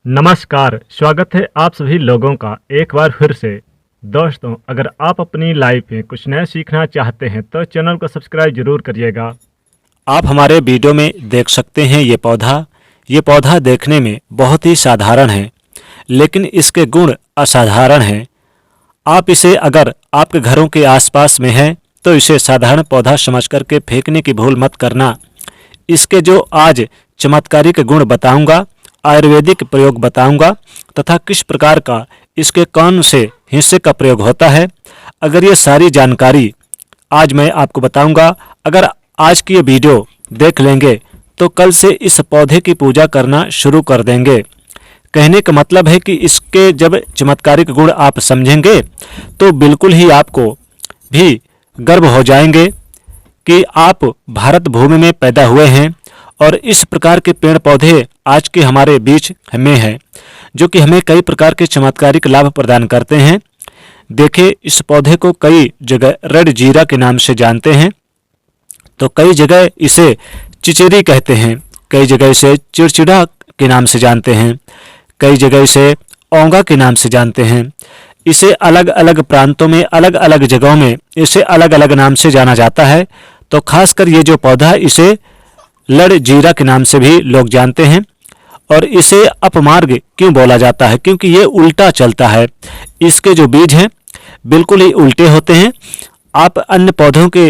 नमस्कार, स्वागत है आप सभी लोगों का एक बार फिर से। दोस्तों, अगर आप अपनी लाइफ में कुछ नया सीखना चाहते हैं तो चैनल को सब्सक्राइब जरूर करिएगा। आप हमारे वीडियो में देख सकते हैं ये पौधा देखने में बहुत ही साधारण है, लेकिन इसके गुण असाधारण हैं। आप इसे अगर आपके घरों के आसपास में है तो इसे साधारण पौधा समझ करके फेंकने की भूल मत करना। इसके जो आज चमत्कारिक गुण बताऊंगा, आयुर्वेदिक प्रयोग बताऊंगा तथा किस प्रकार का इसके कौन से हिस्से का प्रयोग होता है, अगर ये सारी जानकारी आज मैं आपको बताऊंगा, अगर आज की ये वीडियो देख लेंगे तो कल से इस पौधे की पूजा करना शुरू कर देंगे। कहने का मतलब है कि इसके जब चमत्कारिक गुण आप समझेंगे तो बिल्कुल ही आपको भी गर्व हो जाएंगे कि आप भारत भूमि में पैदा हुए हैं और इस प्रकार के पेड़ पौधे आज के हमारे बीच में हैं, जो कि हमें कई प्रकार के चमत्कारिक लाभ प्रदान करते हैं। देखिए, इस पौधे को कई जगह रेड जीरा के नाम से जानते हैं, तो कई जगह इसे चिचिरी कहते हैं, कई जगह इसे चिड़चिड़ा के नाम से जानते हैं, कई जगह इसे औंगा के नाम से जानते हैं। इसे अलग अलग प्रांतों में, अलग अलग जगहों में इसे अलग अलग नाम से जाना जाता है। तो खासकर ये जो पौधा है इसे लड़ जीरा के नाम से भी लोग जानते हैं। और इसे अपमार्ग क्यों बोला जाता है? क्योंकि ये उल्टा चलता है। इसके जो बीज हैं बिल्कुल ही उल्टे होते हैं। आप अन्य पौधों के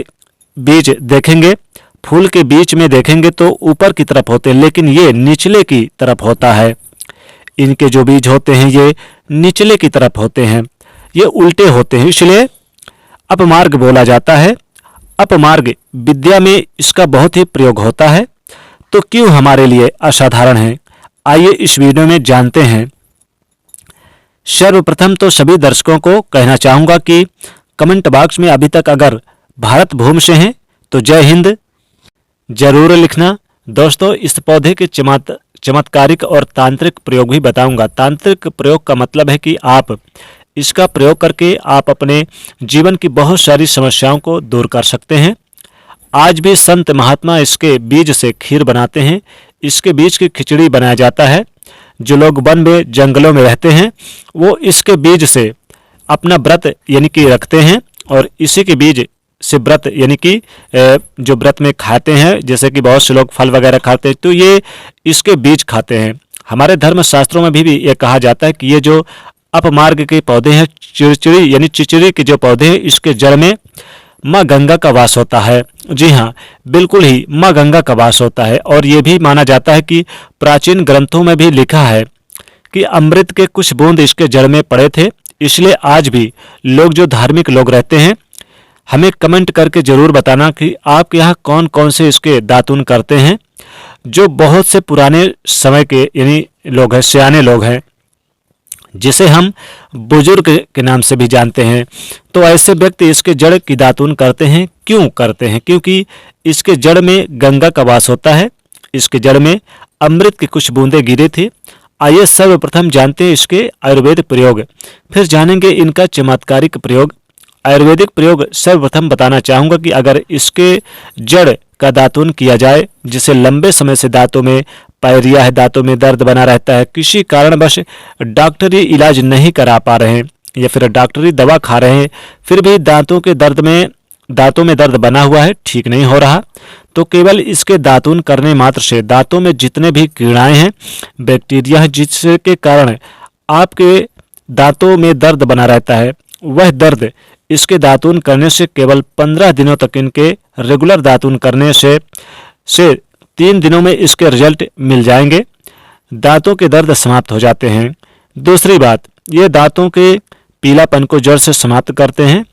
बीज देखेंगे, फूल के बीच में देखेंगे तो ऊपर की तरफ होते हैं, लेकिन ये निचले की तरफ होता है। इनके जो बीज होते हैं ये निचले की तरफ होते हैं, ये उल्टे होते हैं, इसलिए अपमार्ग बोला जाता है। अपमार्ग विद्या में इसका बहुत ही प्रयोग होता है। तो क्यों हमारे लिए असाधारण है, आइए इस वीडियो में जानते हैं। सर्वप्रथम तो सभी दर्शकों को कहना चाहूँगा कि कमेंट बॉक्स में अभी तक अगर भारत भूमि से हैं तो जय हिंद जरूर लिखना। दोस्तों, इस पौधे के चमत्कारिक और तांत्रिक प्रयोग भी बताऊंगा। तांत्रिक प्रयोग का मतलब है कि आप इसका प्रयोग करके आप अपने जीवन की बहुत सारी समस्याओं को दूर कर सकते हैं। आज भी संत महात्मा इसके बीज से खीर बनाते हैं, इसके बीज की खिचड़ी बनाया जाता है। जो लोग वन में जंगलों में रहते हैं वो इसके बीज से अपना व्रत यानी कि रखते हैं और इसी के बीज से व्रत यानी कि जो व्रत में खाते हैं, जैसे कि बहुत से लोग फल वगैरह खाते हैं तो ये इसके बीज खाते हैं। हमारे धर्म शास्त्रों में भी ये कहा जाता है कि ये जो अपमार्ग के पौधे हैं, चिड़चिड़ी यानी चिचिड़ी के जो पौधे हैं, इसके जड़ में माँ गंगा का वास होता है। जी हाँ, बिल्कुल ही माँ गंगा का वास होता है। और ये भी माना जाता है कि प्राचीन ग्रंथों में भी लिखा है कि अमृत के कुछ बूंद इसके जड़ में पड़े थे। इसलिए आज भी लोग जो धार्मिक लोग रहते हैं, हमें कमेंट करके जरूर बताना कि आपके यहाँ कौन कौन से इसके दातुन करते हैं। जो बहुत से पुराने समय के यानी लोग हैं, सियाने लोग हैं, जिसे हम बुजुर्ग के नाम से भी जानते हैं, तो ऐसे व्यक्ति इसके जड़ की दातुन करते हैं। क्यों करते हैं? क्योंकि इसके जड़ में गंगा का वास होता है, इसके जड़ में अमृत की कुछ बूंदें गिरी थी। आइए सर्वप्रथम जानते हैं इसके आयुर्वेदिक प्रयोग, फिर जानेंगे इनका चमत्कारिक प्रयोग। आयुर्वेदिक प्रयोग सर्वप्रथम बताना चाहूँगा कि अगर इसके जड़ का दातुन किया जाए, जिसे लंबे समय से दांतों में पायरिया है, दांतों में दर्द बना रहता है, किसी कारणवश डॉक्टरी इलाज नहीं करा पा रहे हैं या फिर डॉक्टरी दवा खा रहे हैं, फिर भी दांतों में दर्द बना हुआ है, ठीक नहीं हो रहा, तो केवल इसके दातुन करने मात्र से दांतों में जितने भी कीड़ाएं हैं, बैक्टीरिया है, जिसके कारण आपके दांतों में दर्द बना रहता है, वह दर्द इसके दातुन करने से केवल 15 दिनों तक, इनके रेगुलर दातुन करने से 3 दिनों में इसके रिजल्ट मिल जाएंगे। दांतों के दर्द समाप्त हो जाते हैं। दूसरी बात, ये दांतों के पीलापन को जड़ से समाप्त करते हैं।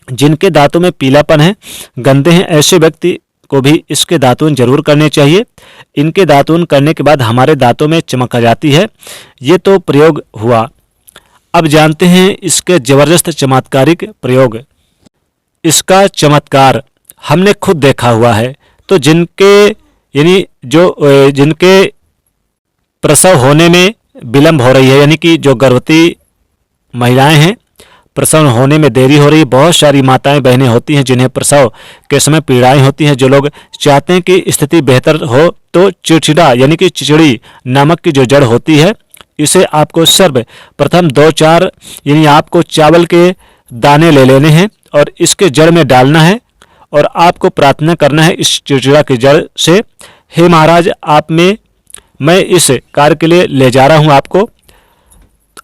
जिनके दांतों में पीलापन है, गंदे हैं, ऐसे व्यक्ति को भी इसके दातुन जरूर करने चाहिए। इनके दातुन करने के बाद हमारे दांतों में चमक आ जाती है। ये तो प्रयोग हुआ। अब जानते हैं इसके जबरदस्त चमत्कारिक प्रयोग। इसका चमत्कार हमने खुद देखा हुआ है। तो जिनके प्रसव होने में विलंब हो रही है, यानी कि जो गर्भवती महिलाएं हैं, प्रसव होने में देरी हो रही है, बहुत सारी माताएं बहनें होती हैं जिन्हें प्रसव के समय पीड़ाएं होती हैं, जो लोग चाहते हैं कि स्थिति बेहतर हो, तो चिड़चिड़ा यानी कि चिचड़ी नामक की जो जड़ होती है इसे आपको सर्वप्रथम 2-4 यानी आपको चावल के दाने ले लेने हैं और इसके जड़ में डालना है और आपको प्रार्थना करना है इस चिड़चिड़ा की जड़ से, हे महाराज आप में मैं इस कार्य के लिए ले जा रहा हूँ,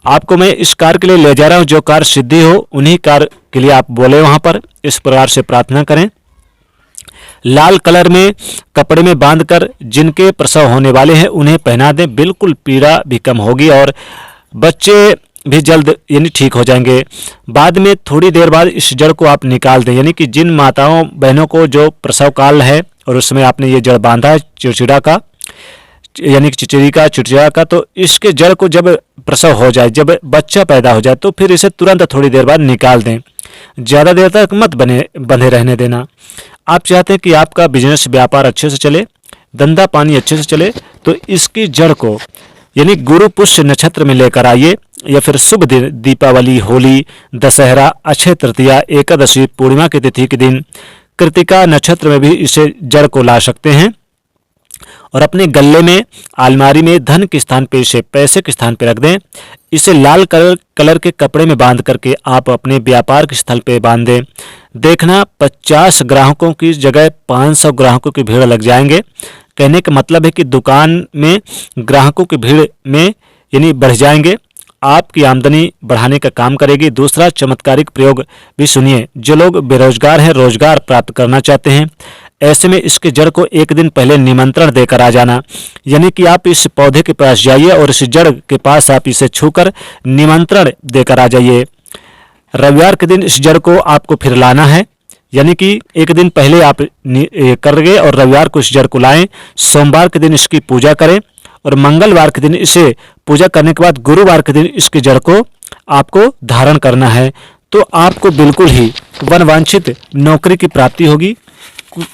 आपको मैं इस कार्य के लिए ले जा रहा हूँ, जो कार्य सिद्धि हो उन्हीं कार्य के लिए आप बोले वहाँ पर। इस प्रकार से प्रार्थना करें। लाल कलर में कपड़े में बांधकर जिनके प्रसव होने वाले हैं उन्हें पहना दें, बिल्कुल पीड़ा भी कम होगी और बच्चे भी जल्द यानी ठीक हो जाएंगे। बाद में थोड़ी देर बाद इस जड़ को आप निकाल दें, यानी कि जिन माताओं बहनों को जो प्रसव काल है और उसमें आपने ये जड़ बांधा है चिड़चिड़ा का, यानी कि चिड़चिड़ा का, तो इसके जड़ को जब प्रसव हो जाए, जब बच्चा पैदा हो जाए, तो फिर इसे तुरंत थोड़ी देर बाद निकाल दें। ज़्यादा देर तक मत बंधे रहने देना। आप चाहते हैं कि आपका बिजनेस व्यापार अच्छे से चले, धंधा पानी अच्छे से चले, तो इसकी जड़ को यानी गुरु पुष्य नक्षत्र में लेकर आइए, या फिर शुभ दिन दीपावली, होली, दशहरा, अक्षय तृतीया, एकादशी, पूर्णिमा की तिथि के दिन, कृतिका नक्षत्र में भी इसे जड़ को ला सकते हैं और अपने गले में, अलमारी में धन के स्थान पे, इसे पैसे के स्थान पे रख दें। इसे लाल कलर के कपड़े में बांध करके आप अपने व्यापार के स्थल पे बांध दें। देखना 50 ग्राहकों की जगह 500 ग्राहकों की भीड़ लग जाएंगे। कहने का मतलब है कि दुकान में ग्राहकों की भीड़ में यानी बढ़ जाएंगे, आपकी आमदनी बढ़ाने का काम करेगी। दूसरा चमत्कारिक प्रयोग भी सुनिए। जो लोग बेरोजगार हैं, रोजगार प्राप्त करना चाहते हैं, ऐसे में इसके जड़ को एक दिन पहले निमंत्रण देकर आ जाना, यानी कि आप इस पौधे के पास जाइए और इस जड़ के पास आप इसे छूकर निमंत्रण देकर आ जाइए। रविवार के दिन इस जड़ को आपको फिर लाना है, यानी कि एक दिन पहले आप करेंगे और रविवार को इस जड़ को लाएं। सोमवार के दिन इसकी पूजा करें और मंगलवार के दिन इसे पूजा करने के बाद गुरुवार के दिन इसकी जड़ को आपको धारण करना है। तो आपको बिल्कुल ही मनवांछित नौकरी की प्राप्ति होगी।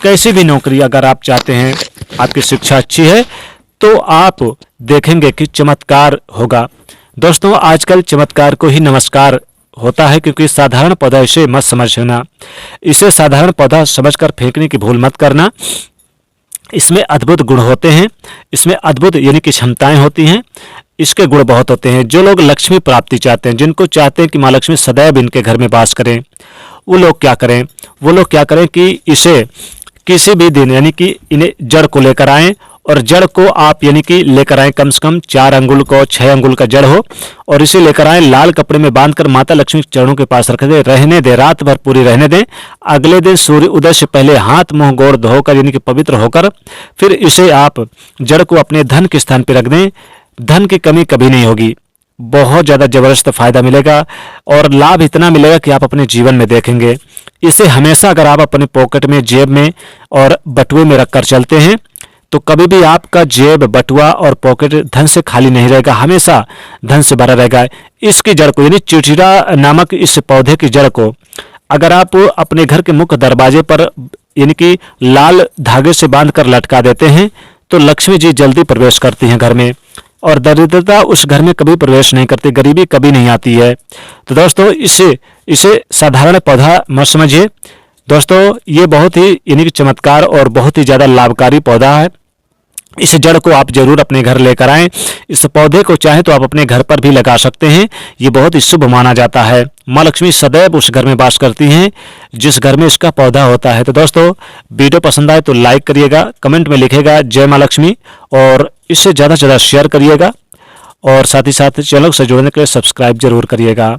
कैसी भी नौकरी अगर आप चाहते हैं, आपकी शिक्षा अच्छी है, तो आप देखेंगे कि चमत्कार होगा। दोस्तों आजकल चमत्कार को ही नमस्कार होता है, क्योंकि साधारण पौधा इसे मत समझना, इसे साधारण पौधा समझकर फेंकने की भूल मत करना। इसमें अद्भुत गुण होते हैं, इसमें अद्भुत यानी कि क्षमताएं होती हैं, इसके गुण बहुत होते हैं। जो लोग लक्ष्मी प्राप्ति चाहते हैं, जिनको चाहते हैं कि माँ लक्ष्मी सदैव इनके घर में वास करें, वो लोग क्या करें, कि इसे किसी भी दिन यानी कि इन्हें जड़ को लेकर आएं और जड़ को आप यानी कि लेकर आएं, कम से कम 4 अंगुल को 6 अंगुल का जड़ हो, और इसे लेकर आएं, लाल कपड़े में बांधकर माता लक्ष्मी के चरणों के पास रख दें, रहने दें, रात भर पूरी रहने दें। अगले दिन सूर्य उदय से पहले हाथ मुंह गोड़ धोकर यानी कि पवित्र होकर फिर इसे आप जड़ को अपने धन के स्थान पर रख दें। धन की कमी कभी नहीं होगी, बहुत ज़्यादा ज़बरदस्त फायदा मिलेगा और लाभ इतना मिलेगा कि आप अपने जीवन में देखेंगे। इसे हमेशा अगर आप अपने पॉकेट में, जेब में और बटुए में रखकर चलते हैं, तो कभी भी आपका जेब, बटुआ और पॉकेट धन से खाली नहीं रहेगा, हमेशा धन से भरा रहेगा। इसकी जड़ को यानी चिड़चिड़ा नामक इस पौधे की जड़ को अगर आप अपने घर के मुख्य दरवाजे पर यानी कि लाल धागे से बांधकर लटका देते हैं, तो लक्ष्मी जी जल्दी प्रवेश करती हैं घर में और दरिद्रता उस घर में कभी प्रवेश नहीं करती, गरीबी कभी नहीं आती है। तो दोस्तों इसे साधारण पौधा मत समझिए। दोस्तों ये बहुत ही यानी कि चमत्कार और बहुत ही ज़्यादा लाभकारी पौधा है। इस जड़ को आप जरूर अपने घर लेकर आएं। इस पौधे को चाहे तो आप अपने घर पर भी लगा सकते हैं, ये बहुत ही शुभ माना जाता है। माँ लक्ष्मी सदैव उस घर में वास करती हैं जिस घर में इसका पौधा होता है। तो दोस्तों वीडियो पसंद आए तो लाइक करिएगा, कमेंट में लिखेगा जय माँ लक्ष्मी, और इससे ज़्यादा से ज़्यादा शेयर करिएगा और साथ ही साथ चैनल से जुड़ने के लिए सब्सक्राइब जरूर करिएगा।